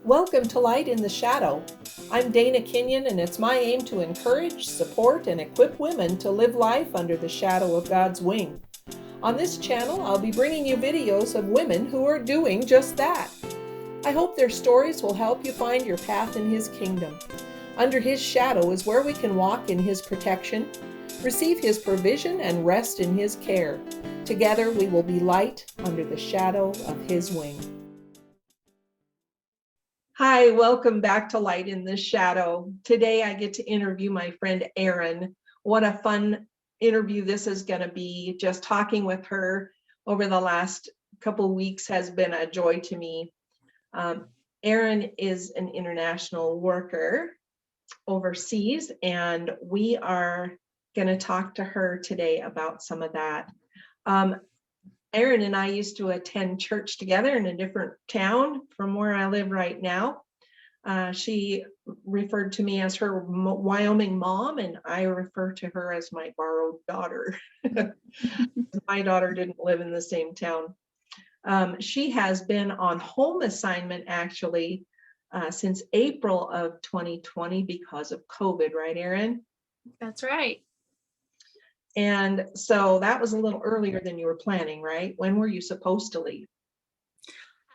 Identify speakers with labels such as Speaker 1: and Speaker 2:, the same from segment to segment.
Speaker 1: Welcome to Light in the Shadow. I'm Dana Kenyon, and it's my aim to encourage, support, and equip women to live life under the shadow of God's wing. On this channel, I'll be bringing you videos of women who are doing just that. I hope their stories will help you find your path in His kingdom. Under His shadow is where we can walk in His protection, receive His provision, and rest in His care. Together, we will be light under the shadow of His wing. Hi, welcome back to Light in the Shadow. Today I get to interview my friend Erin. What a fun interview this is going to be. Just talking with her over the last couple weeks has been a joy to me. Erin is an international worker overseas, and we are going to talk to her today about some of that. Erin and I used to attend church together in a different town from where I live right now. She referred to me as her Wyoming mom, and I refer to her as my borrowed daughter. My daughter didn't live in the same town. She has been on home assignment actually since April of 2020 because of COVID, right, Erin?
Speaker 2: That's right.
Speaker 1: And so that was a little earlier than you were planning, right? When were you supposed to leave?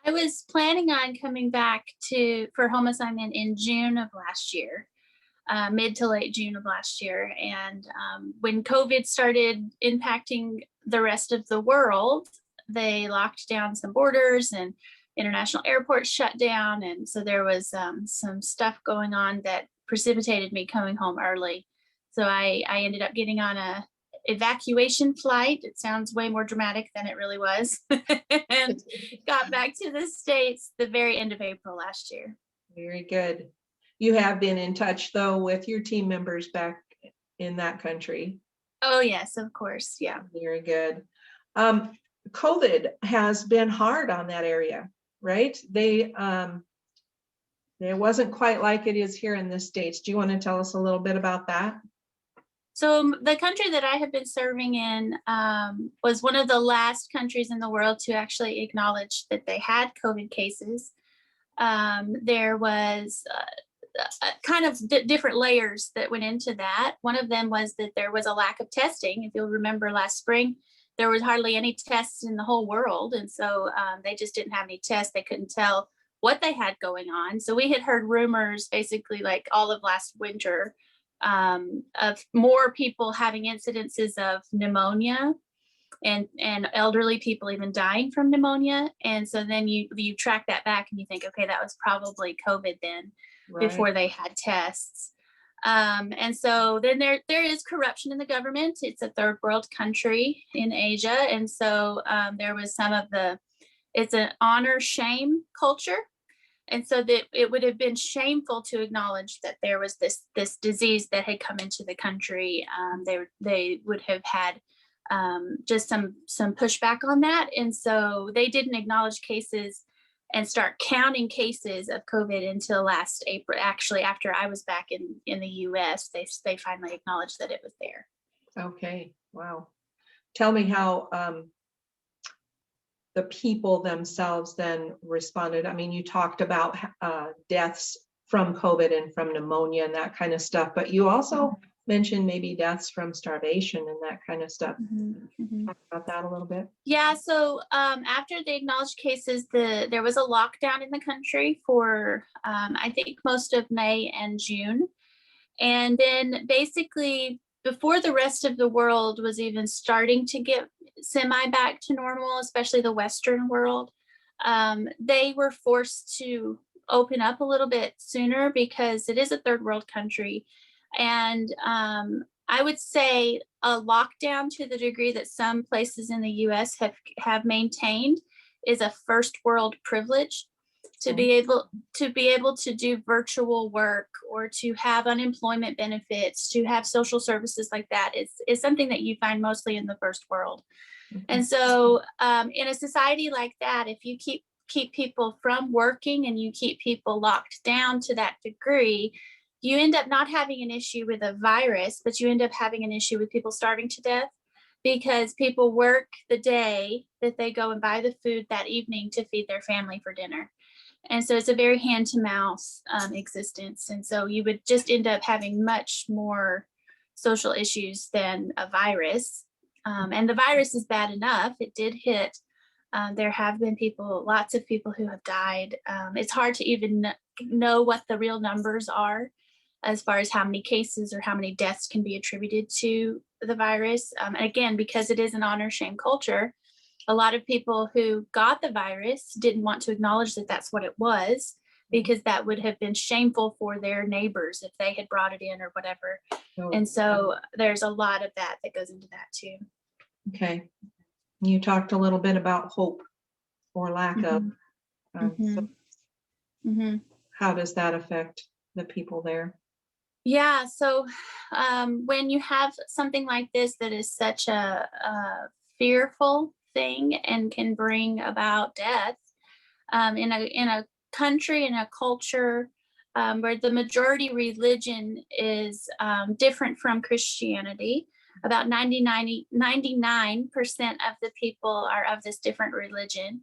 Speaker 2: I was planning on coming back for home assignment in June of last year, mid to late June of last year. And when COVID started impacting the rest of the world, they locked down some borders and international airports shut down. And so there was some stuff going on that precipitated me coming home early. So I ended up getting on a evacuation flight. It sounds way more dramatic than it really was. And got back to the States the very end of April last year.
Speaker 1: Very good. You have been in touch though with your team members back in that country.
Speaker 2: Oh yes, of course. Yeah.
Speaker 1: Very good. COVID has been hard on that area, right? It wasn't quite like it is here in the States. Do you want to tell us a little bit about that?
Speaker 2: So the country that I have been serving in was one of the last countries in the world to actually acknowledge that they had COVID cases. There was kind of different layers that went into that. One of them was that there was a lack of testing. If you'll remember last spring, there was hardly any tests in the whole world. And so they just didn't have any tests. They couldn't tell what they had going on. So we had heard rumors basically like all of last winter of more people having incidences of pneumonia and elderly people even dying from pneumonia. And so then you track that back and you think, okay, that was probably COVID then, right, before they had tests. And so then there is corruption in the government. It's a third world country in Asia. And so there was it's an honor shame culture. And so that it would have been shameful to acknowledge that there was this disease that had come into the country. They would have had just some pushback on that. And so they didn't acknowledge cases and start counting cases of COVID until last April. Actually, after I was back in the US, they finally acknowledged that it was there.
Speaker 1: Okay, wow. Tell me how the people themselves then responded. I mean, you talked about deaths from COVID and from pneumonia and that kind of stuff, but you also mentioned maybe deaths from starvation and that kind of stuff. Talk about that a little bit.
Speaker 2: Yeah, so after the acknowledged cases, there was a lockdown in the country for I think most of May and June. And then basically before the rest of the world was even starting to get semi back to normal, especially the Western world, they were forced to open up a little bit sooner because it is a third world country. And I would say a lockdown to the degree that some places in the US have maintained is a first world privilege. To be able to do virtual work or to have unemployment benefits, to have social services like that is something that you find mostly in the first world. And so in a society like that, if you keep people from working and you keep people locked down to that degree, you end up not having an issue with a virus, but you end up having an issue with people starving to death because people work the day that they go and buy the food that evening to feed their family for dinner. And so it's a very hand to mouth existence. And so you would just end up having much more social issues than a virus. And the virus is bad enough. It did hit. There have been lots of people who have died. It's hard to even know what the real numbers are as far as how many cases or how many deaths can be attributed to the virus. And again, because it is an honor shame culture, a lot of people who got the virus didn't want to acknowledge that that's what it was, because that would have been shameful for their neighbors if they had brought it in or whatever. And so there's a lot of that goes into that too.
Speaker 1: Okay. You talked a little bit about hope or lack of. So how does that affect the people there?
Speaker 2: Yeah. So when you have something like this that is such a fearful thing and can bring about death in a country, in a culture where the majority religion is different from Christianity, about 99% of the people are of this different religion.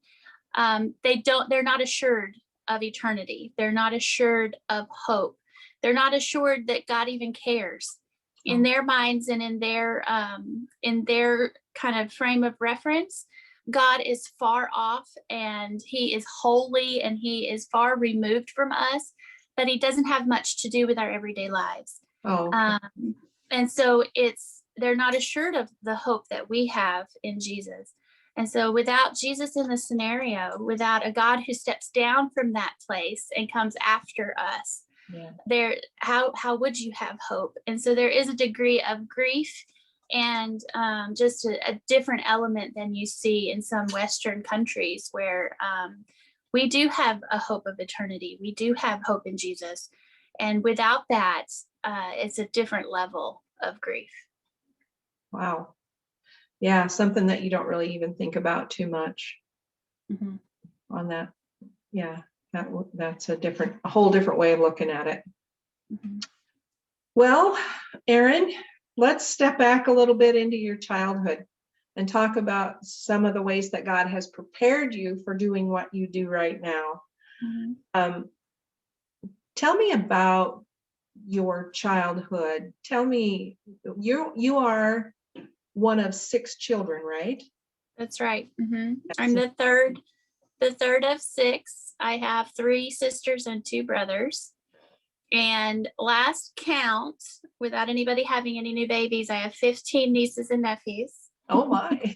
Speaker 2: They're not assured of eternity. They're not assured of hope. They're not assured that God even cares. In their minds and in their kind of frame of reference, God is far off and he is holy and he is far removed from us, but he doesn't have much to do with our everyday lives. And so they're not assured of the hope that we have in Jesus. And so without Jesus in the scenario, without a God who steps down from that place and comes after us, how would you have hope? And so there is a degree of grief and just a different element than you see in some Western countries where we do have a hope of eternity. We do have hope in Jesus. And without that, it's a different level of grief.
Speaker 1: Wow. Yeah, something that you don't really even think about too much on that. Yeah, that's a whole different way of looking at it. Well, Erin, let's step back a little bit into your childhood and talk about some of the ways that God has prepared you for doing what you do right now. Tell me about your childhood. Tell me, you are one of 6 children, right?
Speaker 2: That's right. I'm the third of 6. I have 3 sisters and 2 brothers. And last count, without anybody having any new babies, I have 15 nieces and nephews.
Speaker 1: Oh my.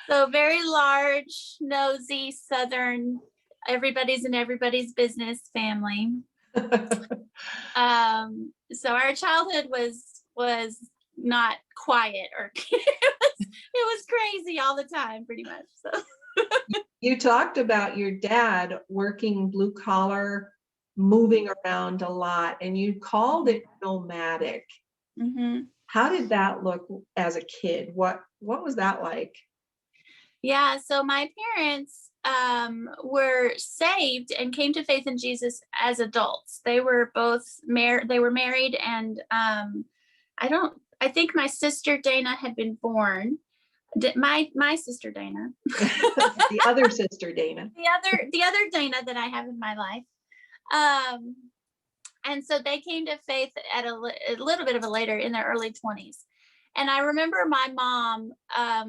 Speaker 2: So very large, nosy, Southern, everybody's in everybody's business family. So our childhood was not quiet, or it was crazy all the time, pretty much. So
Speaker 1: you talked about your dad working blue collar, moving around a lot, and you called it nomadic. How did that look as a kid? What was that like?
Speaker 2: Yeah, so my parents were saved and came to faith in Jesus as adults. They were both married, and I think my sister Dana had been born. My sister Dana.
Speaker 1: The other sister Dana.
Speaker 2: The other Dana that I have in my life. And so they came to faith at a little bit of a later, in their early 20s. And I remember my mom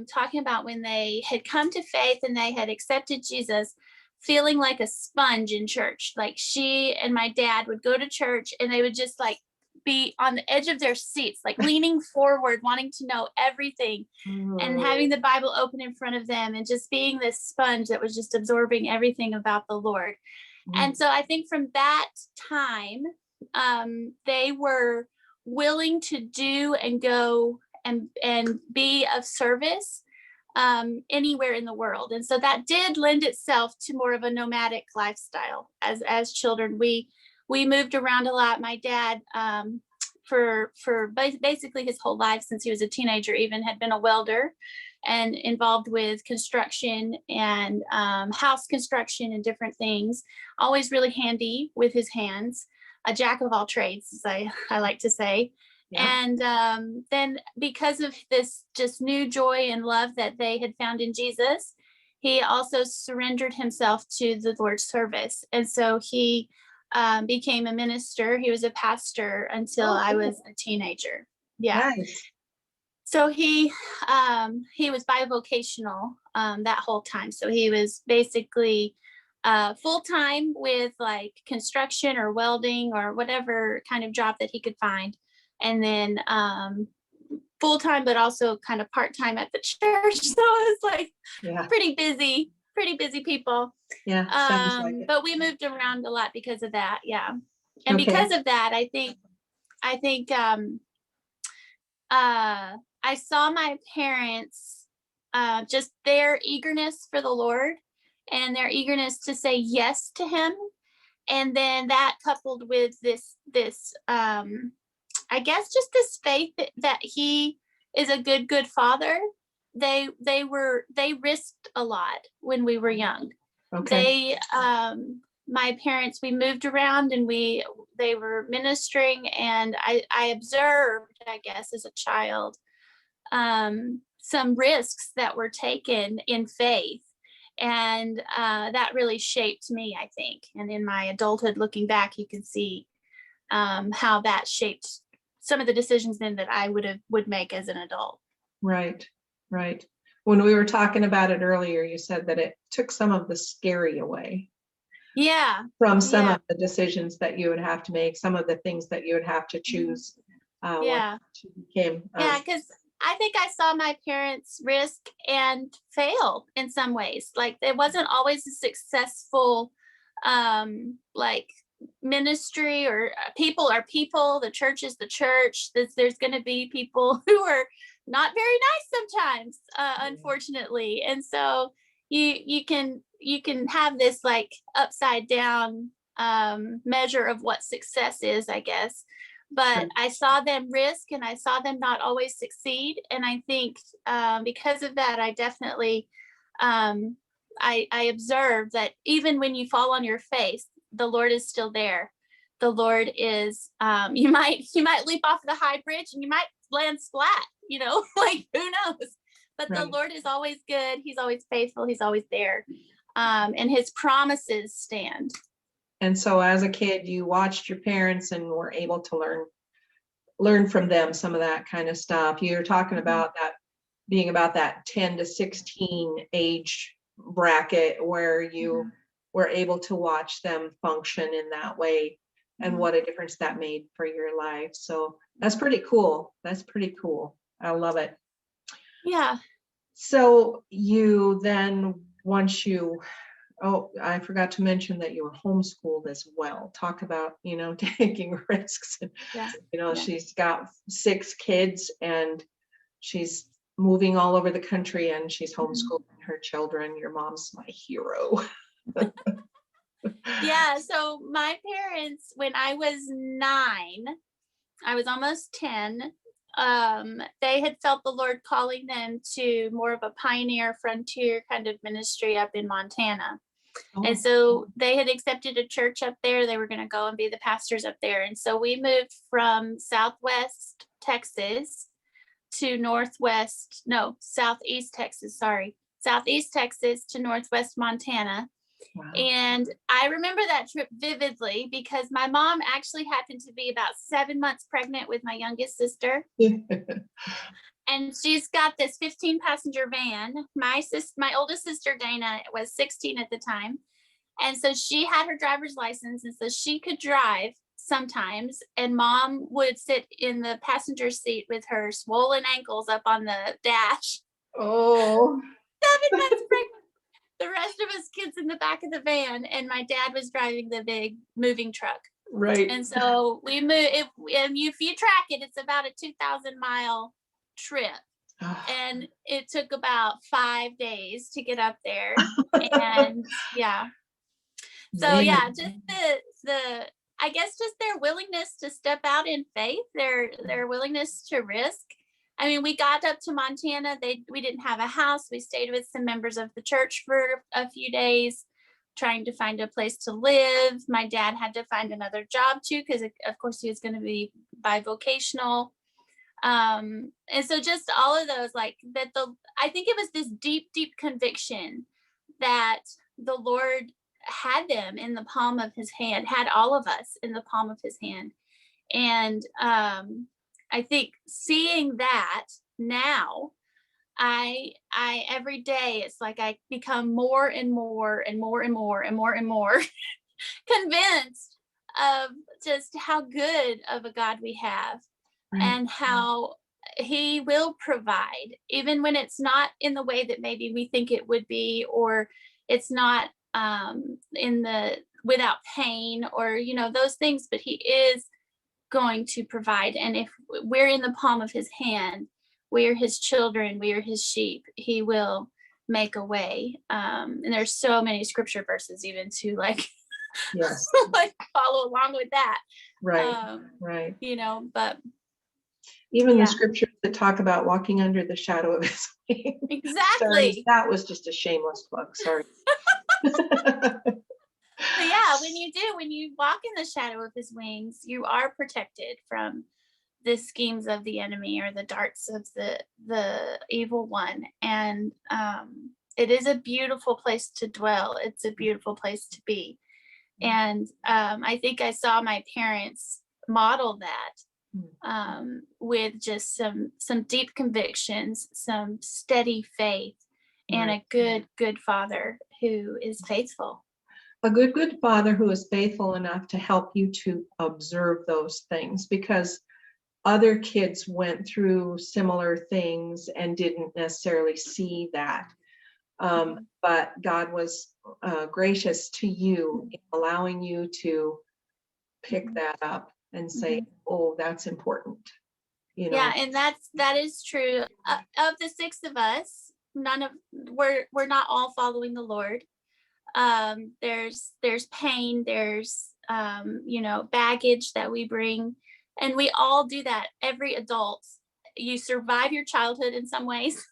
Speaker 2: talking about when they had come to faith and they had accepted Jesus, feeling like a sponge in church. Like she and my dad would go to church and they would just like be on the edge of their seats, like leaning forward, wanting to know everything and having the Bible open in front of them and just being this sponge that was just absorbing everything about the Lord. And so I think from that time, they were willing to do and go and be of service anywhere in the world. And so that did lend itself to more of a nomadic lifestyle. As children, we moved around a lot. My dad, for basically his whole life since he was a teenager, even had been a welder and involved with construction and house construction and different things. Always really handy with his hands, a jack of all trades, as I like to say. Yeah. And then because of this just new joy and love that they had found in Jesus, he also surrendered himself to the Lord's service. And so he became a minister. He was a pastor until
Speaker 1: Oh,
Speaker 2: I was
Speaker 1: cool.
Speaker 2: a teenager. Yeah.
Speaker 1: Nice.
Speaker 2: So he was bivocational that whole time. So he was basically full time with like construction or welding or whatever kind of job that he could find, and then full time, but also kind of part time at the church. So it was like
Speaker 1: Yeah.
Speaker 2: pretty busy people.
Speaker 1: Yeah. Sounds like it.
Speaker 2: But we moved around a lot because of that. Yeah, and
Speaker 1: Okay.
Speaker 2: because of that, I think I saw my parents, just their eagerness for the Lord and their eagerness to say yes to Him, and then that coupled with this I guess just this faith that He is a good father. They risked a lot when we were young.
Speaker 1: Okay.
Speaker 2: My parents, we moved around and they were ministering, and I observed, I guess, as a child, some risks that were taken in faith. And that really shaped me, I think. And in my adulthood, looking back, you can see how that shaped some of the decisions then that I would make as an adult.
Speaker 1: Right. Right. When we were talking about it earlier, you said that it took some of the scary away
Speaker 2: Yeah.
Speaker 1: from some
Speaker 2: Yeah.
Speaker 1: of the decisions that you would have to make, some of the things that you would have to choose.
Speaker 2: Yeah.
Speaker 1: She became.
Speaker 2: Yeah, because I think I saw my parents risk and fail in some ways. Like it wasn't always a successful like ministry, or people are people, the church is the church. There's going to be people who are not very nice sometimes, unfortunately. And so you can have this like upside down measure of what success is, I guess. But I saw them risk and I saw them not always succeed. And I think because of that, I definitely, I observed that even when you fall on your face, the Lord is still there. The Lord is, you might leap off the high bridge and you might land splat, like who knows? But the Lord is always good. He's always faithful. He's always there. And His promises stand.
Speaker 1: And so as a kid, you watched your parents and were able to learn from them some of that kind of stuff. You're talking about that being about that 10 to 16 age bracket where you were able to watch them function in that way, and what a difference that made for your life. So that's pretty cool. That's pretty cool. I love it.
Speaker 2: Yeah.
Speaker 1: So you then, oh, I forgot to mention that you were homeschooled as well. Talk about, taking risks.
Speaker 2: Yeah.
Speaker 1: She's got 6 kids and she's moving all over the country and she's homeschooling her children. Your mom's my hero.
Speaker 2: Yeah. So my parents, when I was 9, I was almost 10. They had felt the Lord calling them to more of a pioneer frontier kind of ministry up in Montana. And so they had accepted a church up there. They were going to go and be the pastors up there. And so we moved from Southeast Texas to Southeast Texas to Northwest Montana.
Speaker 1: Wow.
Speaker 2: And I remember that trip vividly because my mom actually happened to be about 7 months pregnant with my youngest sister. And she's got this 15-passenger van. My oldest sister, Dana, was 16 at the time. And so she had her driver's license, and so she could drive sometimes. And mom would sit in the passenger seat with her swollen ankles up on the dash.
Speaker 1: Oh.
Speaker 2: 7 months pregnant. The rest of us kids in the back of the van, and my dad was driving the big moving truck.
Speaker 1: Right.
Speaker 2: And so we moved. If you track it, it's about a 2,000-mile trip. And it took about 5 days to get up there. And yeah. So yeah, just the I guess just their willingness to step out in faith, their willingness to risk. I mean, we got up to Montana. We didn't have a house. We stayed with some members of the church for a few days, trying to find a place to live. My dad had to find another job too, because of course he was going to be bivocational. And so just all of those, like that, I think it was this deep conviction that the Lord had them in the palm of his hand, had all of us in the palm of his hand. And I think seeing that now, I every day it's like I become more and more and more and more and more and more convinced of just how good of a God we have,
Speaker 1: Right.
Speaker 2: and how he will provide, even when it's not in the way that maybe we think it would be, or it's not in the without pain, or those things, but he is going to provide. And if we're in the palm of his hand, we are his children, we are his sheep, he will make a way. And there's so many scripture verses even to like
Speaker 1: Yes.
Speaker 2: like follow along with that.
Speaker 1: Right. Right.
Speaker 2: But
Speaker 1: Even the
Speaker 2: yeah,
Speaker 1: scriptures that talk about walking under the shadow of his wings. Sorry,
Speaker 2: exactly.
Speaker 1: that was just a shameless plug. Sorry.
Speaker 2: But yeah, when you walk in the shadow of his wings, you are protected from the schemes of the enemy or the darts of the evil one. And it is a beautiful place to dwell. It's a beautiful place to be. And I think I saw my parents model that with just some deep convictions, some steady faith, and a good father who is faithful.
Speaker 1: A good father who is faithful enough to help you to observe those things, because other kids went through similar things and didn't necessarily see that. But God was gracious to you in allowing you to pick that up and say, oh, that's important.
Speaker 2: Yeah, and that is true. Of the six of us, we're not all following the Lord. There's pain, there's baggage that we bring, and we all do that. Every adult, you survive your childhood in some ways.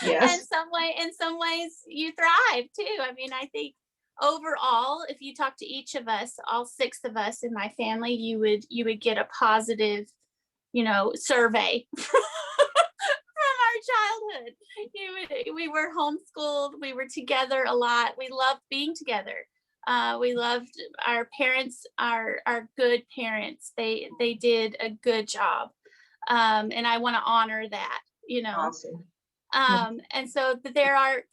Speaker 1: Yes.
Speaker 2: In some ways you thrive too. I mean, I think overall, if you talk to each of us, all six of us in my family, you would get a positive survey from our childhood. We were homeschooled, we were together a lot, we loved being together. We loved our parents, our good parents. They did a good job, and I want to honor that.
Speaker 1: Awesome.
Speaker 2: And so there are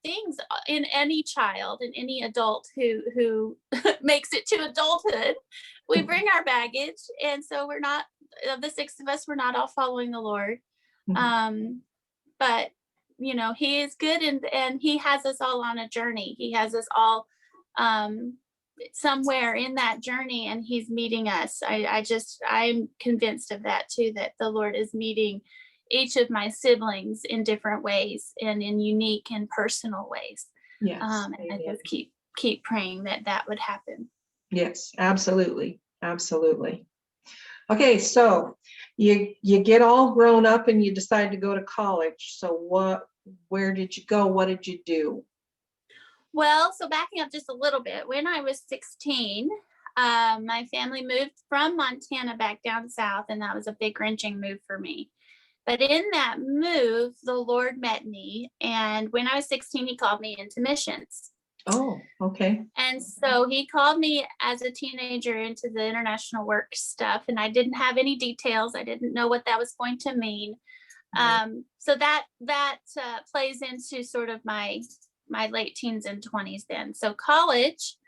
Speaker 2: things in any child and any adult who makes it to adulthood. We bring our baggage, and so we're not, of the six of us, we're not all following the Lord. But he is good, and he has us all on a journey. He has us all somewhere in that journey, and he's meeting us. I'm convinced of that too, that the Lord is meeting each of my siblings in different ways and in unique and personal ways.
Speaker 1: Yes.
Speaker 2: And I just keep praying that would happen.
Speaker 1: Yes, absolutely. Absolutely. Okay, so you get all grown up and you decide to go to college. So where did you go? What did you do?
Speaker 2: Well, so backing up just a little bit, when I was 16, my family moved from Montana back down south, and that was a big wrenching move for me. But in that move, the Lord met me, and when I was 16, he called me into missions.
Speaker 1: Oh, okay.
Speaker 2: And so he called me as a teenager into the international work stuff, and I didn't have any details. I didn't know what that was going to mean. So that plays into sort of my late teens and 20s then. So college,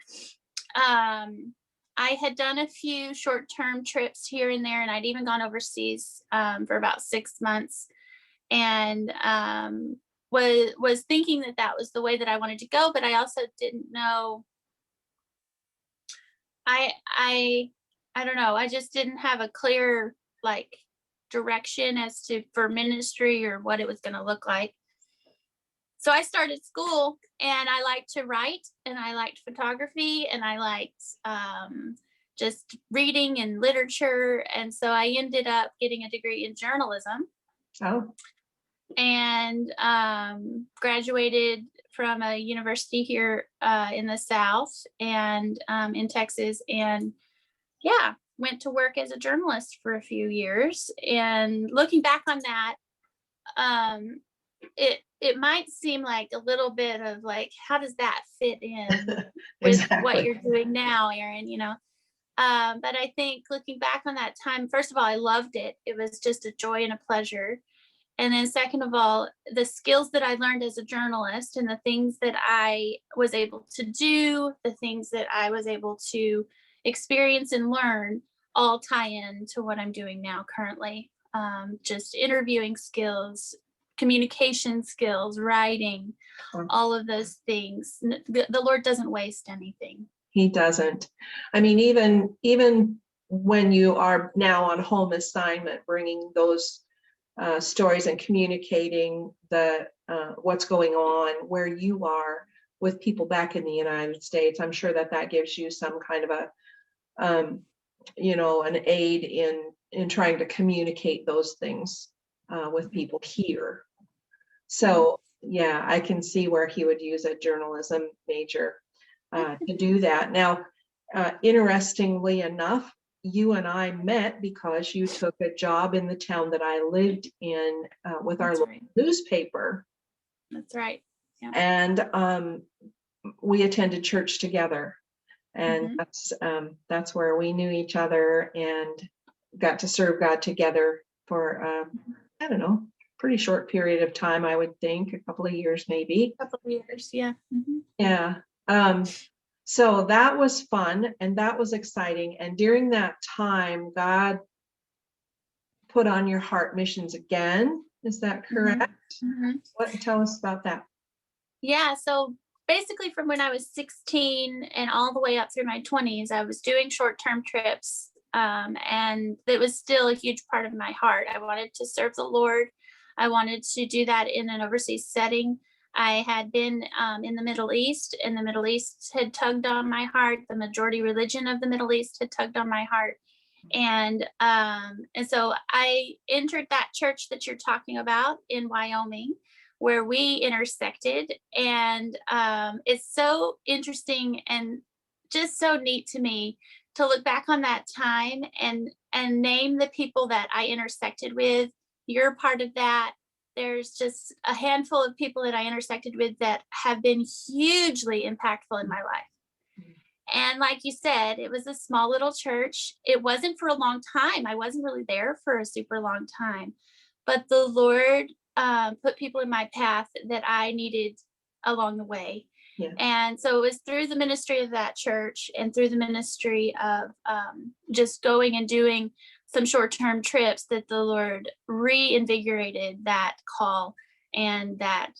Speaker 2: I had done a few short-term trips here and there, and I'd even gone overseas for about 6 months, and was thinking that was the way that I wanted to go, but I also didn't know. I don't know. I just didn't have a clear direction as to for ministry or what it was going to look like. So I started school, and I liked to write, and I liked photography, and I liked just reading and literature. And so I ended up getting a degree in journalism.
Speaker 1: Oh.
Speaker 2: And graduated from a university here in the South and in Texas. And yeah, went to work as a journalist for a few years. And looking back on that, it might seem like a little bit of like, how does that fit in with what
Speaker 1: Exactly.
Speaker 2: you're doing now, Erin? But I think looking back on that time, first of all, I loved it. It was just a joy and a pleasure. And then second of all, the skills that I learned as a journalist and the things that I was able to do, the things that I was able to experience and learn all tie in to what I'm doing now currently. Just interviewing skills, communication skills, writing, all of those things. The Lord doesn't waste anything.
Speaker 1: He doesn't. I mean, even when you are now on home assignment, bringing those stories and communicating the what's going on where you are with people back in the United States, I'm sure that gives you some kind of a an aid in trying to communicate those things with people here. So yeah, I can see where he would use a journalism major to do that. Now, interestingly enough, you and I met because you took a job in the town that I lived in with our local newspaper.
Speaker 2: That's right. Yeah.
Speaker 1: And we attended church together. And that's where we knew each other and got to serve God together for, I don't know, pretty short period of time, I would think, a couple of years maybe.
Speaker 2: A couple of years, yeah.
Speaker 1: Yeah. So that was fun and that was exciting. And during that time, God put on your heart missions again. Is that correct? Tell us about that.
Speaker 2: Yeah. So basically, from when I was 16 and all the way up through my 20s, I was doing short-term trips. And it was still a huge part of my heart. I wanted to serve the Lord. I wanted to do that in an overseas setting. I had been in the Middle East, and the Middle East had tugged on my heart. The majority religion of the Middle East had tugged on my heart. And so I entered that church that you're talking about in Wyoming, where we intersected. And it's so interesting and just so neat to me to look back on that time and name the people that I intersected with. You're part of that. There's just a handful of people that I intersected with that have been hugely impactful in my life. And like you said, it was a small little church. It wasn't for a long time. I wasn't really there for a super long time. But the Lord put people in my path that I needed along the way.
Speaker 1: Yeah.
Speaker 2: And so it was through the ministry of that church and through the ministry of just going and doing some short-term trips that the Lord reinvigorated that call and that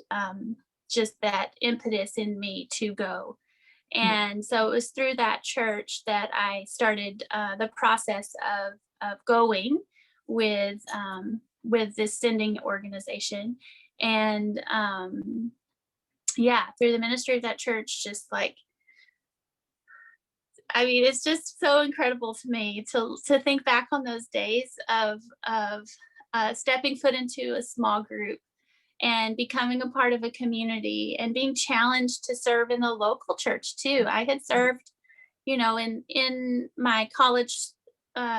Speaker 2: just that impetus in me to go. And so it was through that church that I started the process of going with this sending organization. And through the ministry of that church, just like, I mean, it's just so incredible to me to think back on those days of stepping foot into a small group and becoming a part of a community and being challenged to serve in the local church too. I had served, in my college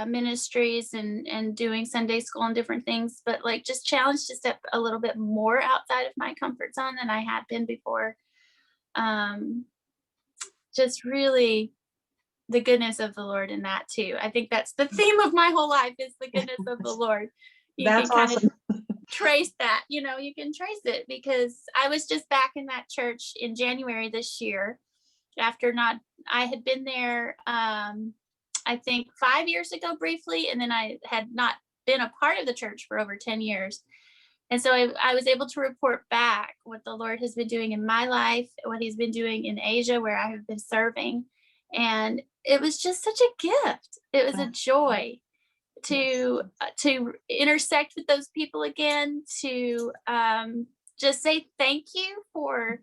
Speaker 2: ministries and doing Sunday school and different things, but like just challenged to step a little bit more outside of my comfort zone than I had been before. Just really the goodness of the Lord in that too. I think that's the theme of my whole life is the goodness of the Lord.
Speaker 1: That's awesome.
Speaker 2: Trace that, you can trace it, because I was just back in that church in January this year after I had been there, I think 5 years ago briefly, and then I had not been a part of the church for over 10 years. And so I was able to report back what the Lord has been doing in my life, what he's been doing in Asia, where I have been serving. And it was just such a gift. It was a joy to intersect with those people again, to just say thank you for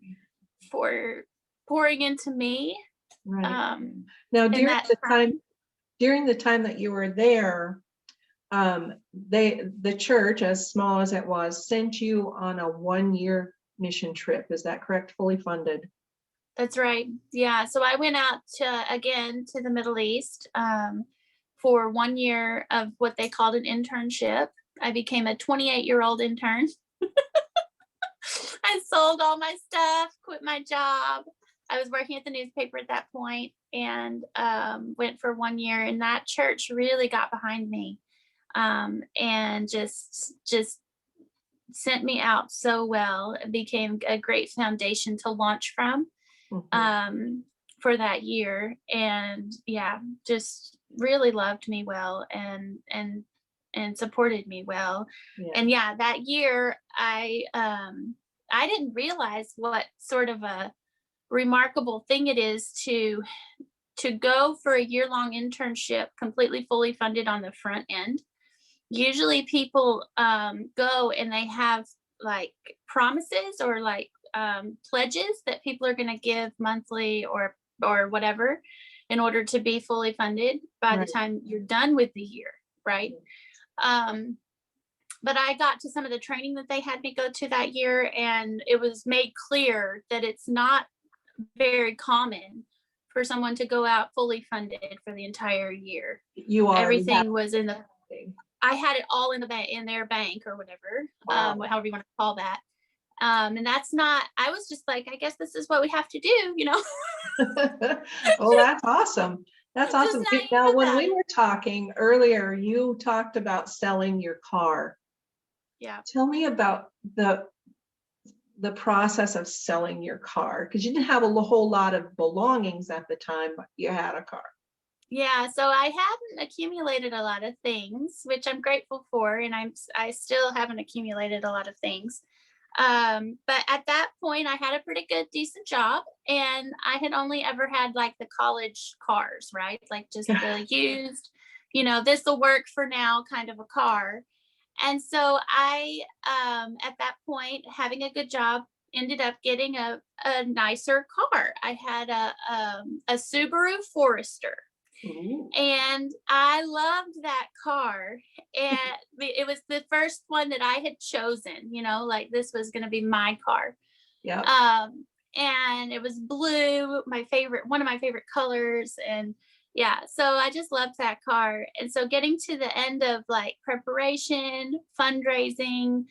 Speaker 2: pouring into me.
Speaker 1: Right. Now, during the time that you were there, the church, as small as it was, sent you on a 1-year mission trip. Is that correct? Fully funded?
Speaker 2: That's right. Yeah. So I went out to the Middle East for 1 year of what they called an internship. I became a 28-year-old intern. I I sold all my stuff, quit my job. I was working at the newspaper at that point, and went for 1 year, and that church really got behind me, and just sent me out so well. It became a great foundation to launch from,
Speaker 1: Mhm.
Speaker 2: for that year. And yeah, just really loved me well, and supported me well.
Speaker 1: Yeah.
Speaker 2: And yeah, that year I didn't realize what sort of a remarkable thing it is to go for a year-long internship completely fully funded on the front end. Usually people go and they have like promises or like pledges that people are going to give monthly or whatever in order to be fully funded by the
Speaker 1: Right.
Speaker 2: time you're done with the year, right? um, but I got to some of the training that they had me go to that year, and it was made clear that it's not very common for someone to go out fully funded for the entire year.
Speaker 1: You already have
Speaker 2: Everything was in the
Speaker 1: everything.
Speaker 2: I had it all in the bank, in their bank or whatever,
Speaker 1: Wow.
Speaker 2: however you want to call that. And that's not. I was just like, I guess this is what we have to do,
Speaker 1: Well, that's awesome. That's
Speaker 2: just
Speaker 1: awesome. Now,
Speaker 2: naive
Speaker 1: when
Speaker 2: about
Speaker 1: we
Speaker 2: it.
Speaker 1: were talking earlier, you talked about selling your car.
Speaker 2: Yeah.
Speaker 1: Tell me about the process of selling your car, because you didn't have a whole lot of belongings at the time, but you had a car.
Speaker 2: Yeah, so I hadn't accumulated a lot of things, which I'm grateful for, and I still haven't accumulated a lot of things. But at that point, I had a pretty good, decent job, and I had only ever had like the college cars, right? Like just the used, this will work for now kind of a car. And so at that point, having a good job, ended up getting a nicer car. I had a Subaru Forester,
Speaker 1: Ooh,
Speaker 2: and I loved that car. And it was the first one that I had chosen, like this was going to be my car.
Speaker 1: yep.
Speaker 2: And it was blue, one of my favorite colors. And yeah, so I just loved that car. And so getting to the end of like preparation, fundraising,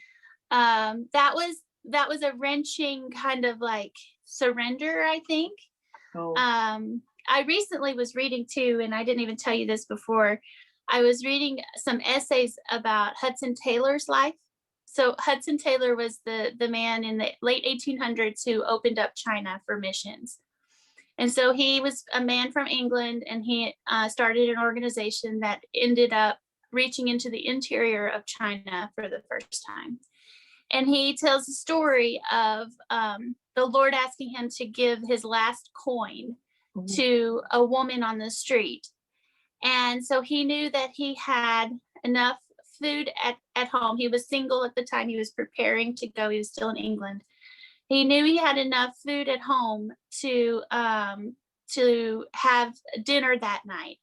Speaker 2: that was a wrenching kind of like surrender, I think.
Speaker 1: Oh,
Speaker 2: I recently was reading too, and I didn't even tell you this before. I was reading some essays about Hudson Taylor's life. So Hudson Taylor was the man in the late 1800s who opened up China for missions. And so he was a man from England, and he started an organization that ended up reaching into the interior of China for the first time. And he tells the story of the Lord asking him to give his last coin
Speaker 1: ooh,
Speaker 2: to a woman on the street. And so he knew that he had enough food at home. He was single at the time. He was preparing to go. He was still in England. He knew he had enough food at home to have dinner that night.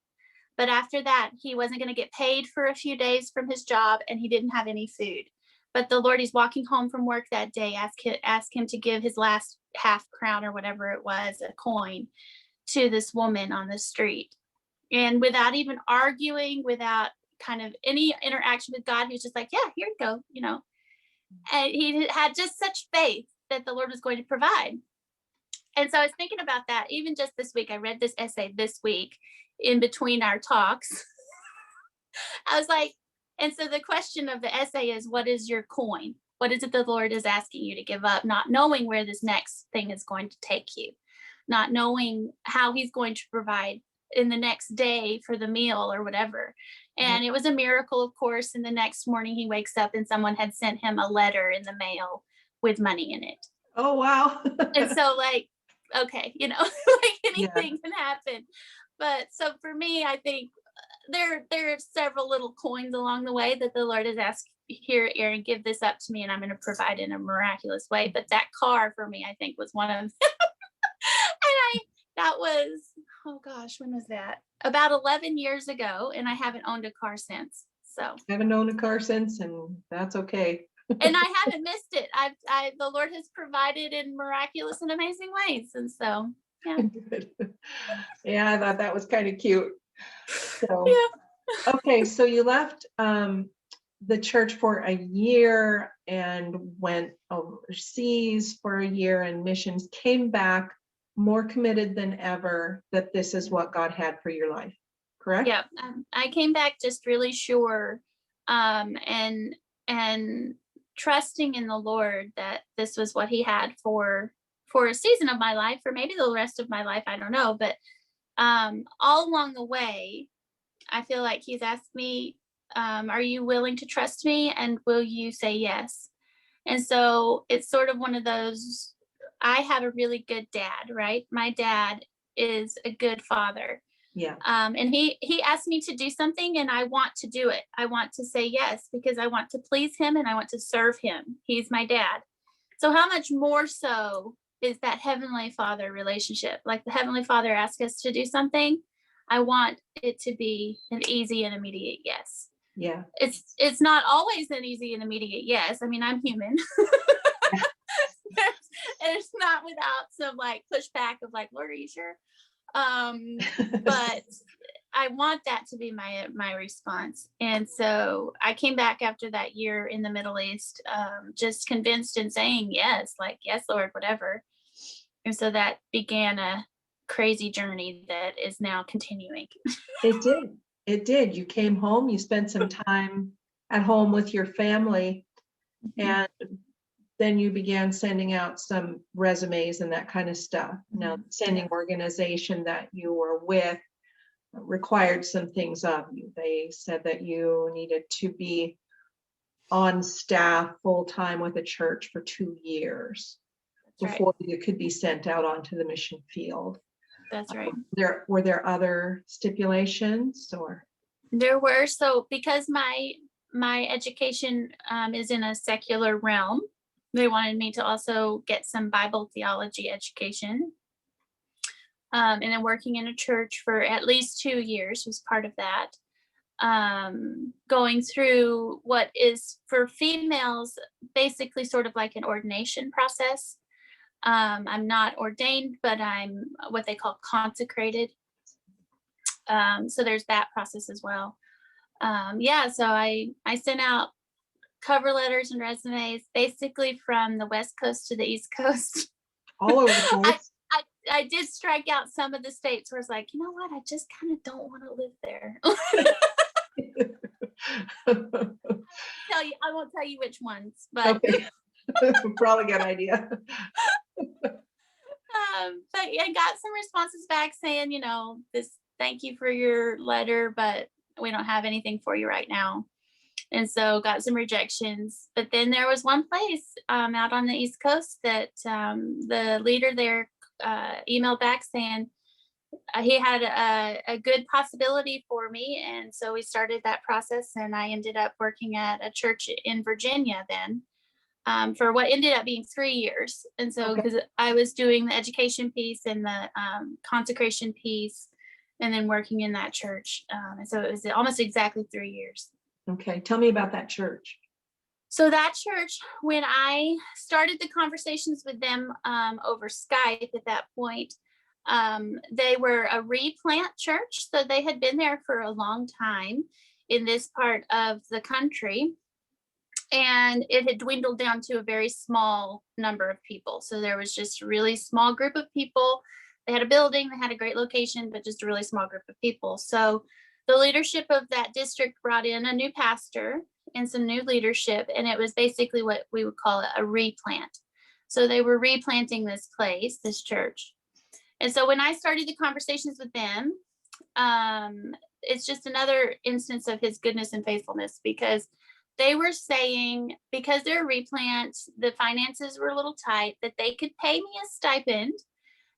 Speaker 2: But after that, he wasn't going to get paid for a few days from his job, and he didn't have any food. But the Lord, he's walking home from work that day, ask him to give his last half crown or whatever it was, a coin, to this woman on the street. And without even arguing, without kind of any interaction with God, he was just like, yeah, here you go. And he had just such faith that the Lord was going to provide. And so I was thinking about that even just this week. I read this essay this week in between our talks. I was like, and so the question of the essay is, what is your coin? What is it the Lord is asking you to give up? Not knowing where this next thing is going to take you, not knowing how he's going to provide in the next day for the meal or whatever. And it was a miracle, of course. And the next morning he wakes up and someone had sent him a letter in the mail with money in it.
Speaker 1: oh, wow.
Speaker 2: And so like, okay, like
Speaker 1: Yeah,
Speaker 2: anything can happen. But so for me, I think there are several little coins along the way that the Lord has asked, here, Erin, give this up to me and I'm going to provide in a miraculous way. But that car for me, I think, was one of them. That was, oh gosh, when was that? About 11 years ago. And I haven't owned a car since. So,
Speaker 1: I haven't owned a car since, and that's okay.
Speaker 2: and I haven't missed it. The Lord has provided in miraculous and amazing ways. And so, yeah.
Speaker 1: Yeah, I thought that was kind of cute. So,
Speaker 2: Yeah.
Speaker 1: okay, so you left the church for a year and went overseas for a year in missions, came back more committed than ever that this is what God had for your life, correct?
Speaker 2: Yeah, I came back just really sure, and trusting in the Lord that this was what He had for a season of my life, or maybe the rest of my life. I don't know, but all along the way, I feel like He's asked me, "Are you willing to trust me, and will you say yes?" And so it's sort of one of those. I have a really good dad, right? My dad is a good father.
Speaker 1: Yeah.
Speaker 2: And he asked me to do something, and I want to do it. I want to say yes because I want to please him and I want to serve him. He's my dad. So how much more so is that Heavenly Father relationship? Like the Heavenly Father asks us to do something, I want it to be an easy and immediate yes.
Speaker 1: Yeah.
Speaker 2: It's not always an easy and immediate yes. I mean, I'm human. It's not without some like pushback of like, Lord, are you sure? But I want that to be my response. And so I came back after that year in the Middle East, just convinced and saying yes, like, yes, Lord, whatever. And so that began a crazy journey that is now continuing.
Speaker 1: It did. It did. You came home, you spent some time at home with your family, and then you began sending out some resumes and that kind of stuff. Now, the sending organization that you were with required some things of you. They said that you needed to be on staff full-time with a church for 2 years before you could be sent out onto the mission field.
Speaker 2: That's right.
Speaker 1: Were there other stipulations or?
Speaker 2: There were. So because my education is in a secular realm, they wanted me to also get some Bible theology education. And then working in a church for at least 2 years was part of that. Going through what is for females basically sort of like an ordination process. I'm not ordained, but I'm what they call consecrated. So there's that process as well. So I sent out cover letters and resumes basically from the West Coast to the East Coast.
Speaker 1: All over the place.
Speaker 2: I did strike out some of the states where it's like, you know what, I just kind of don't want to live there. I won't tell you which ones, but
Speaker 1: okay. Probably a good idea.
Speaker 2: But I got some responses back saying, thank you for your letter, but we don't have anything for you right now. And so got some rejections. But then there was one place out on the East Coast that the leader there emailed back saying he had a good possibility for me. And so we started that process, and I ended up working at a church in Virginia then for what ended up being 3 years. And so because I was doing the education piece and the consecration piece and then working in that church. And so it was almost exactly 3 years.
Speaker 1: Okay. Tell me about that church.
Speaker 2: So that church, when I started the conversations with them over Skype at that point, they were a replant church. So they had been there for a long time in this part of the country. And it had dwindled down to a very small number of people. So there was just a really small group of people. They had a building, they had a great location, but just a really small group of people. So the leadership of that district brought in a new pastor and some new leadership, and it was basically what we would call a replant. So they were replanting this place, this church. And so when I started the conversations with them, it's just another instance of His goodness and faithfulness, because they were saying, because they're a replant, the finances were a little tight, that they could pay me a stipend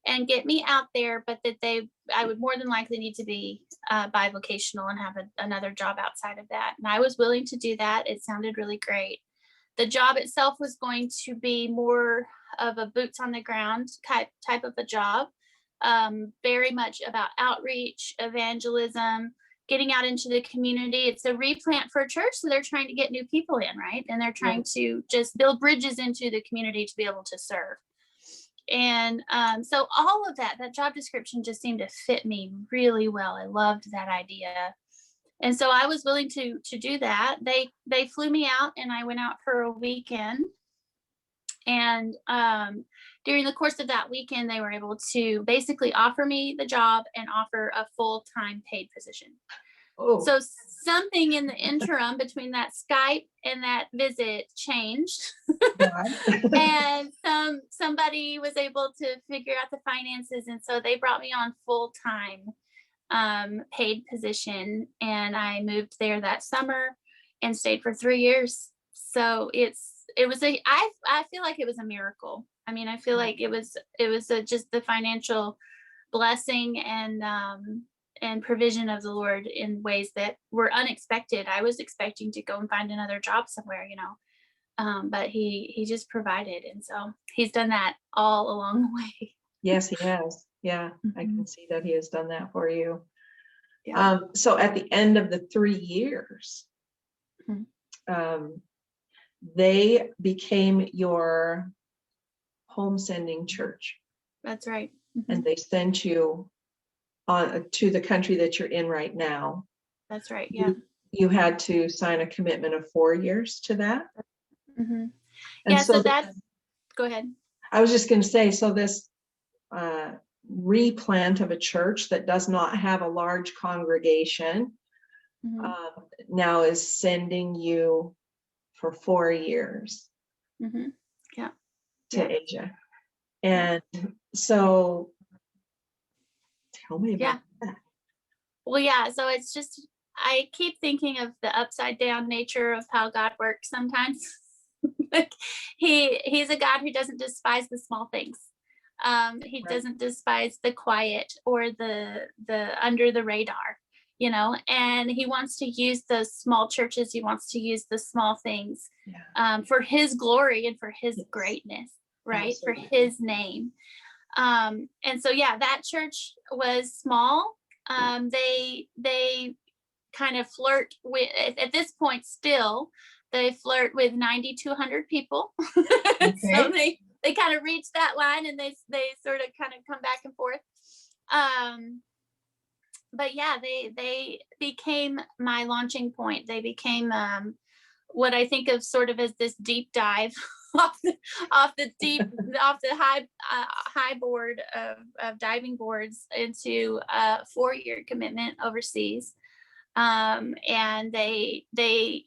Speaker 2: and get me out there, but that I would more than likely need to be bivocational and have another job outside of that. And I was willing to do that. It sounded really great. The job itself was going to be more of a boots on the ground type of a job, very much about outreach, evangelism, getting out into the community. It's a replant for a church, so they're trying to get new people in, right? And they're trying to just build bridges into the community to be able to serve. And so all of that job description just seemed to fit me really well. I loved that idea. And so I was willing to do that. They flew me out, and I went out for a weekend. And during the course of that weekend, they were able to basically offer me the job and offer a full-time paid position.
Speaker 1: Oh,
Speaker 2: So something in the interim between that Skype and that visit changed.
Speaker 1: God.
Speaker 2: And somebody was able to figure out the finances, and so they brought me on full-time paid position, and I moved there that summer and stayed for 3 years. So I feel like it was a miracle. I mean, I feel like it was just the financial blessing and provision of the Lord in ways that were unexpected. I was expecting to go and find another job somewhere, but he just provided, and so he's done that all along the way.
Speaker 1: Yes, he has. Yeah, I
Speaker 2: Mhm.
Speaker 1: can see that he has done that for you.
Speaker 2: Yeah.
Speaker 1: So at the end of the 3 years,
Speaker 2: Mhm.
Speaker 1: they became your home sending church,
Speaker 2: That's right.
Speaker 1: and
Speaker 2: Mhm.
Speaker 1: they sent you on to the country that you're in right now.
Speaker 2: That's right. Yeah.
Speaker 1: You had to sign a commitment of 4 years to that.
Speaker 2: Mhm.
Speaker 1: And
Speaker 2: Yeah. So
Speaker 1: so
Speaker 2: that's. Go ahead.
Speaker 1: I was just going to say, so this uh, replant of a church that does not have a large congregation
Speaker 2: Mhm.
Speaker 1: now is sending you for 4 years
Speaker 2: Mhm. Yeah.
Speaker 1: to
Speaker 2: Yeah.
Speaker 1: Asia.
Speaker 2: Yeah.
Speaker 1: And so tell me about
Speaker 2: Yeah.
Speaker 1: that.
Speaker 2: Well, yeah. So it's just, I keep thinking of the upside down nature of how God works sometimes. Like he's a God who doesn't despise the small things. He
Speaker 1: Right.
Speaker 2: doesn't despise the quiet or the under the radar, and he wants to use those small churches. He wants to use the small things
Speaker 1: Yeah.
Speaker 2: for his glory and for his
Speaker 1: Yes.
Speaker 2: greatness, right? For
Speaker 1: Absolutely.
Speaker 2: his name. And so yeah, that church was small. They kind of flirt with, at this point still, they flirt with 90 to 100 people. So
Speaker 1: Okay.
Speaker 2: they kind of reach that line, and they sort of kind of come back and forth. Um, but yeah, they became my launching point. They became what I think of sort of as this deep dive off the deep off the high board of diving boards into a 4-year commitment overseas. And they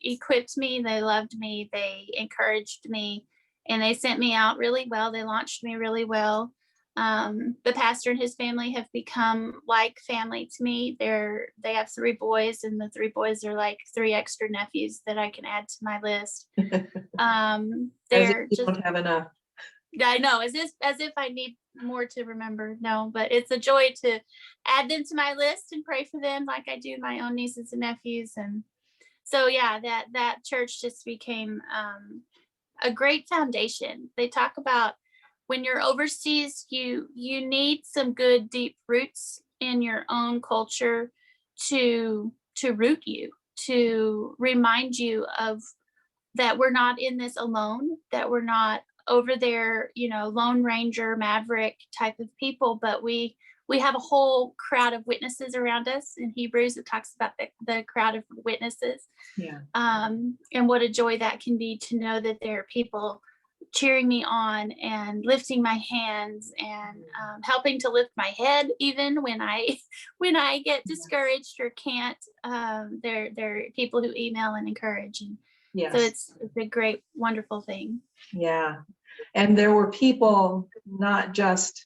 Speaker 2: equipped me, they loved me, they encouraged me, and they sent me out really well. They launched me really well. The pastor and his family have become like family to me. They have 3 boys, and the 3 boys are like 3 extra nephews that I can add to my list.
Speaker 1: As if
Speaker 2: They're
Speaker 1: you
Speaker 2: just,
Speaker 1: don't have enough.
Speaker 2: I know, as if I need more to remember. No, but it's a joy to add them to my list and pray for them like I do my own nieces and nephews. And so yeah, that church just became a great foundation. They talk about when you're overseas, you need some good deep roots in your own culture to root you, to remind you of that we're not in this alone, that we're not over there, lone ranger, maverick type of people, but we have a whole crowd of witnesses around us. In Hebrews, it talks about the crowd of witnesses.
Speaker 1: Yeah.
Speaker 2: And what a joy that can be to know that there are people cheering me on and lifting my hands and helping to lift my head even when I when I get discouraged or can't. There are people who email and encourage, and so
Speaker 1: Yes.
Speaker 2: it's a great, wonderful thing.
Speaker 1: Yeah. And there were people not just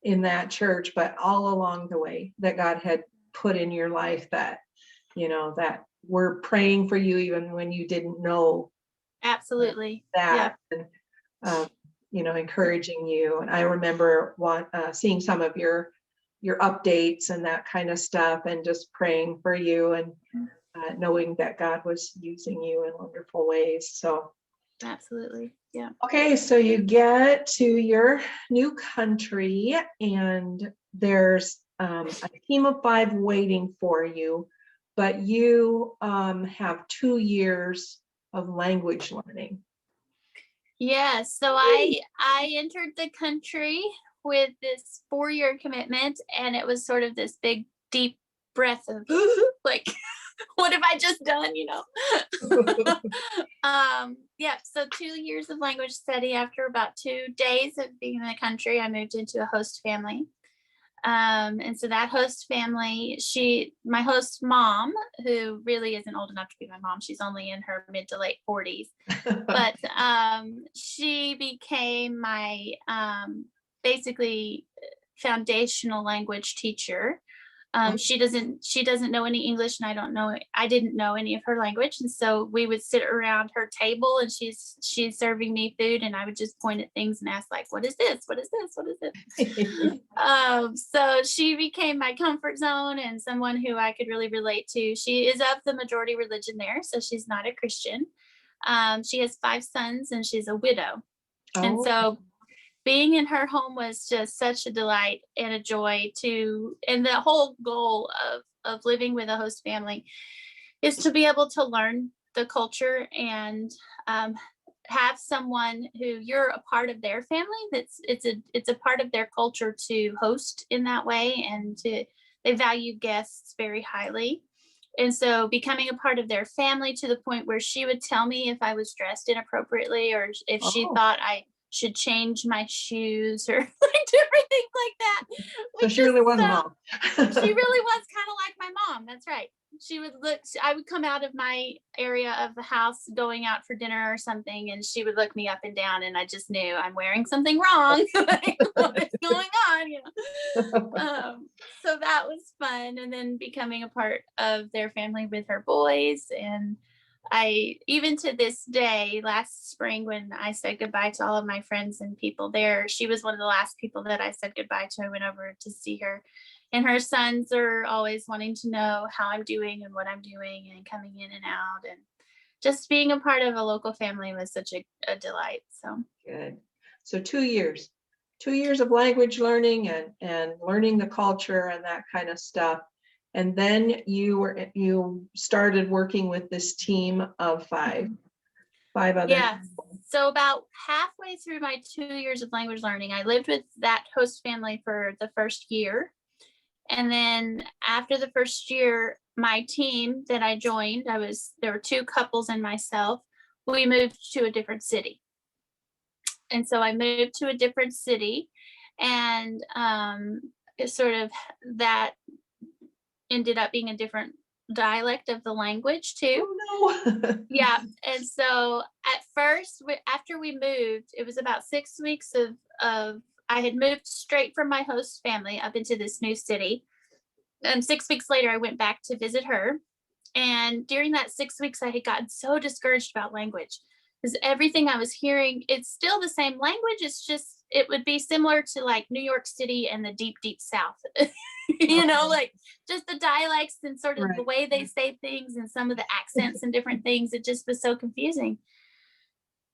Speaker 1: in that church, but all along the way that God had put in your life that, that were praying for you even when you didn't know
Speaker 2: Absolutely. Yeah.
Speaker 1: that, and, encouraging you. And I remember seeing some of your updates and that kind of stuff, and just praying for you, and knowing that God was using you in wonderful ways. So,
Speaker 2: Absolutely. Yeah.
Speaker 1: okay, so you get to your new country, and there's a team of 5 waiting for you, but you have 2 years of language learning.
Speaker 2: Yes. So I entered the country with this 4-year commitment, and it was sort of this big deep breath of like what have I just done, Yeah, so 2 years of language study. After about 2 days of being in the country, I moved into a host family. And so that host family, my host mom, who really isn't old enough to be my mom, she's only in her mid to late 40s, but she became my basically foundational language teacher. She doesn't know any English, and I didn't know any of her language. And so we would sit around her table, and she's serving me food, and I would just point at things and ask, like, what is this? What is this? What is this? So she became my comfort zone and someone who I could really relate to. She is of the majority religion there, so she's not a Christian. She has 5 sons, and she's a widow. And
Speaker 1: Oh,
Speaker 2: so being in her home was just such a delight and a joy and the whole goal of living with a host family is to be able to learn the culture and have someone who you're a part of their family. It's a part of their culture to host in that way, and they value guests very highly. And so becoming a part of their family to the point where she would tell me if I was dressed inappropriately, or if she
Speaker 1: oh.
Speaker 2: thought I should change my shoes, or like different things like that.
Speaker 1: So she really was a mom.
Speaker 2: She really was kind of like my mom. That's right. I would come out of my area of the house going out for dinner or something, and she would look me up and down, and I just knew I'm wearing something wrong. Like, what is going on? So that was fun. And then becoming a part of their family with her boys. And even to this day, last spring, when I said goodbye to all of my friends and people there, she was one of the last people that I said goodbye to. I went over to see her, and her sons are always wanting to know how I'm doing and what I'm doing, and coming in and out. And just being a part of a local family was such a delight. So
Speaker 1: Good. So 2 years of language learning and learning the culture and that kind of stuff. And then you started working with this team of five other.
Speaker 2: yeah. So about halfway through my 2 years of language learning, I lived with that host family for the first year. And then after the first year, my team that I joined, there were 2 couples and myself, we moved to a different city. And so I moved to a different city, and it sort of that ended up being a different dialect of the language too.
Speaker 1: Oh no.
Speaker 2: Yeah. And so at first, after we moved, it was about 6 weeks of I had moved straight from my host family up into this new city. And 6 weeks later, I went back to visit her. And during that 6 weeks, I had gotten so discouraged about language, because everything I was hearing, it's still the same language. It's just, it would be similar to like New York City and the deep, deep South, like just the dialects and sort of the way they say things and some of the accents and different things. It just was so confusing.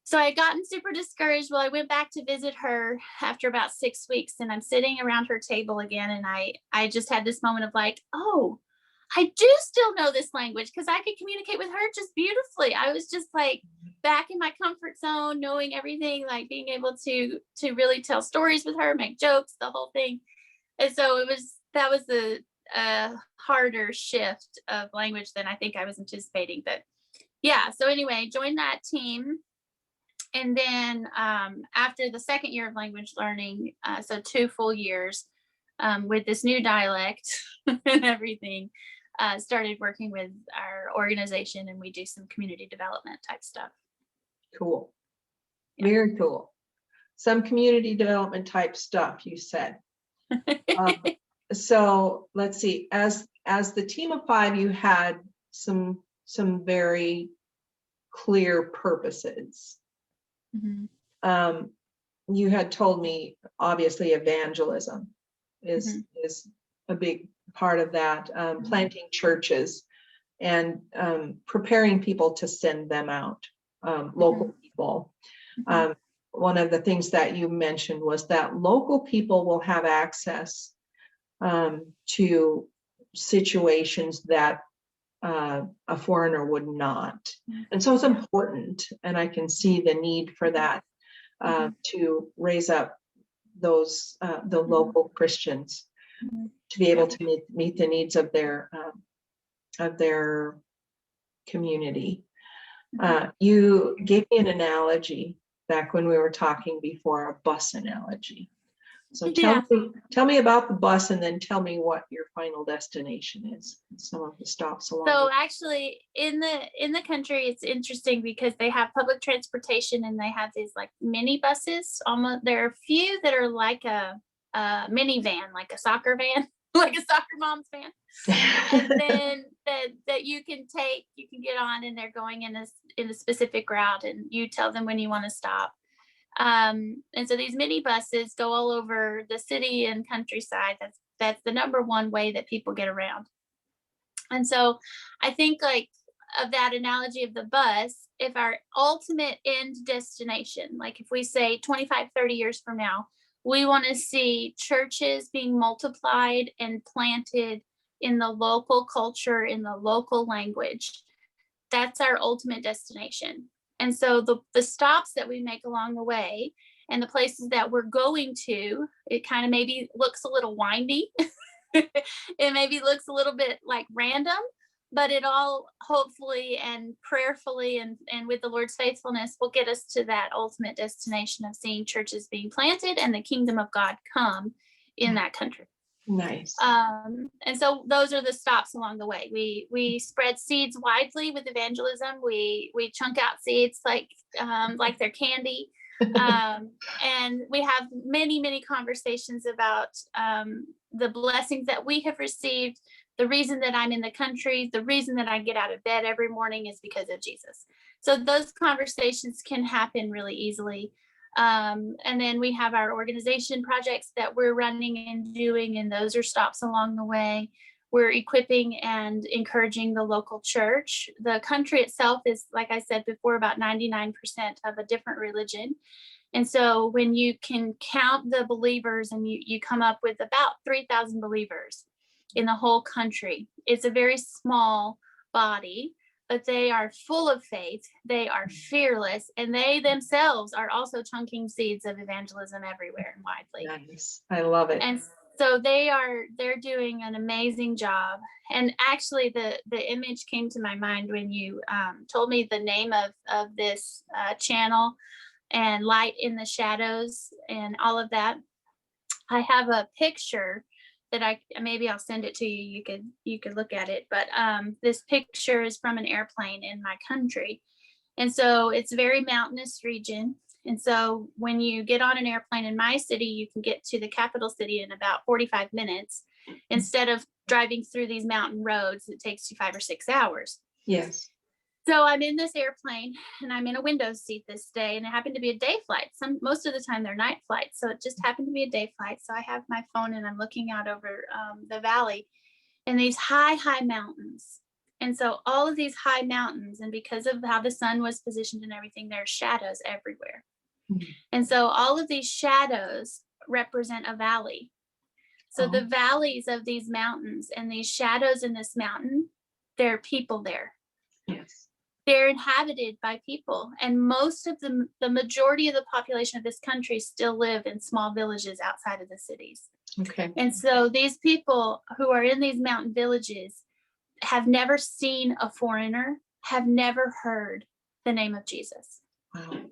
Speaker 2: So I had gotten super discouraged. Well, I went back to visit her after about 6 weeks, and I'm sitting around her table again. And I just had this moment of like, oh, I do still know this language, because I could communicate with her just beautifully. I was just like back in my comfort zone, knowing everything, like being able to really tell stories with her, make jokes, the whole thing. And so that was the harder shift of language than I think I was anticipating. But yeah, so anyway, joined that team. And then after the second year of language learning, so 2 full years with this new dialect and everything, started working with our organization, and we do some community development type stuff.
Speaker 1: Cool.
Speaker 2: Yeah.
Speaker 1: Very cool. Some community development type stuff, you said. So let's see, as the team of 5, you had some very clear purposes.
Speaker 2: Mm-hmm.
Speaker 1: You had told me, obviously, evangelism is a big part of that, planting churches and preparing people to send them out, local people. One of the things that you mentioned was that local people will have access to situations that a foreigner would not. And so it's important, and I can see the need for that, to raise up those the local Christians to be able to meet the needs of their of their community. You gave me an analogy back when we were talking before, a bus analogy. So
Speaker 2: Yeah.
Speaker 1: tell me about the bus, and then tell me what your final destination is, and some of the stops along.
Speaker 2: So actually in the country, it's interesting because they have public transportation and they have these like mini buses. Almost, there are a few that are like a minivan, like a soccer van, like a soccer mom's van. And then that you can get on, and they're going in a specific route, and you tell them when you want to stop. And so these mini buses go all over the city and countryside. That's the number one way that people get around. And so I think, like, of that analogy of the bus, if our ultimate end destination, like if we say 25, 30 years from now, we want to see churches being multiplied and planted in the local culture, in the local language, that's our ultimate destination. And so the stops that we make along the way and the places that we're going to, it kind of maybe looks a little windy. It maybe looks a little bit like random, but it all hopefully and prayerfully and with the Lord's faithfulness will get us to that ultimate destination of seeing churches being planted and the kingdom of God come in that country.
Speaker 1: Nice.
Speaker 2: And so those are the stops along the way. We spread seeds widely with evangelism. We chunk out seeds like they're candy. And we have many conversations about the blessings that we have received. The reason that I'm in the country, the reason that I get out of bed every morning is because of Jesus. So those conversations can happen really easily. And then we have our organization projects that we're running and doing, and those are stops along the way. We're equipping and encouraging the local church. The country itself is, like I said before, about 99% of a different religion. And so when you can count the believers and you come up with about 3,000 believers in the whole country, it's a very small body, but they are full of faith, they are fearless, and they themselves are also chunking seeds of evangelism everywhere and widely.
Speaker 1: Nice. I love it.
Speaker 2: And so they're doing an amazing job. And actually the image came to my mind when you told me the name of this channel and Light in the Shadows and all of that. I have a picture that I'll send it to you. You could look at it. But this picture is from an airplane in my country. And so it's a very mountainous region. And so when you get on an airplane in my city, you can get to the capital city in about 45 minutes. Instead of driving through these mountain roads, it takes you 5 or 6 hours.
Speaker 1: Yes.
Speaker 2: So I'm in this airplane and I'm in a window seat this day, and it happened to be a day flight. Most of the time they're night flights. So it just happened to be a day flight. So I have my phone and I'm looking out over the valley and these high mountains. And so all of these high mountains, and because of how the sun was positioned and everything, there are shadows everywhere. Mm-hmm. And so all of these shadows represent a valley. So the valleys of these mountains and these shadows in this mountain, there are people there.
Speaker 1: Yes.
Speaker 2: They're inhabited by people, and most of the majority of the population of this country still live in small villages outside of the cities.
Speaker 1: Okay.
Speaker 2: And so these people who are in these mountain villages have never seen a foreigner, have never heard the name of Jesus.
Speaker 1: Wow.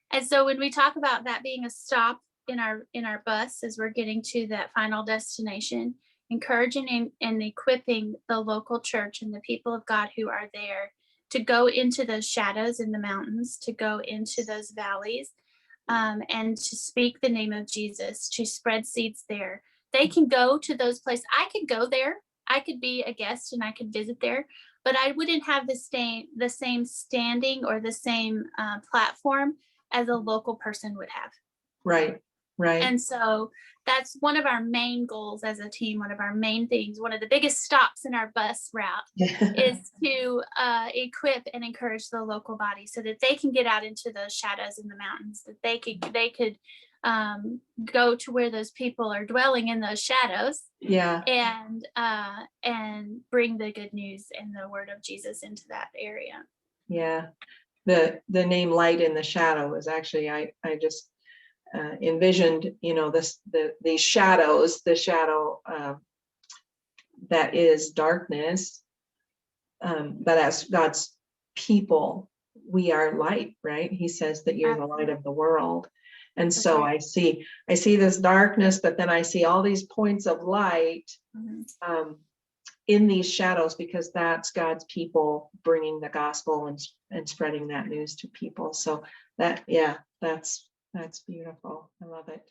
Speaker 2: And so when we talk about that being a stop in our bus as we're getting to that final destination, encouraging and equipping the local church and the people of God who are there to go into those shadows in the mountains, to go into those valleys, and to speak the name of Jesus, to spread seeds there. They can go to those places. I could go there. I could be a guest and I could visit there, but I wouldn't have the same standing or the same platform as a local person would have.
Speaker 1: Right.
Speaker 2: And so that's one of our main goals as a team. One of our main things, one of the biggest stops in our bus route is to equip and encourage the local body so that they can get out into those shadows in the mountains, that they could go to where those people are dwelling in those shadows.
Speaker 1: Yeah.
Speaker 2: And bring the good news and the word of Jesus into that area.
Speaker 1: Yeah. The name Light in the Shadow is actually, I just envisioned, these shadows, the shadow that is darkness, But as God's people, we are light, right? He says that you're the light of the world. And
Speaker 2: That's
Speaker 1: so
Speaker 2: right.
Speaker 1: I see this darkness, but then I see all these points of light in these shadows, because that's God's people bringing the gospel and spreading that news to people. So that's beautiful. I love it.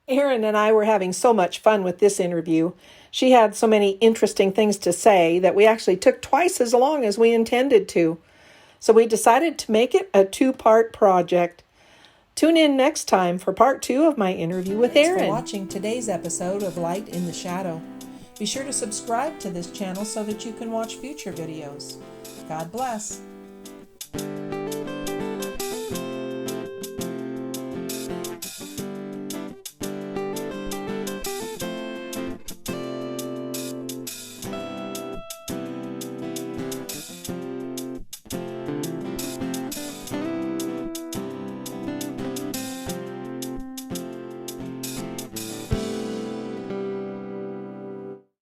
Speaker 3: Erin and I were having so much fun with this interview. She had so many interesting things to say that we actually took twice as long as we intended to. So we decided to make it a 2-part project. Tune in next time for part 2 of my interview with Erin. Thanks for watching today's episode of Light in the Shadow. Be sure to subscribe to this channel so that you can watch future videos. God bless.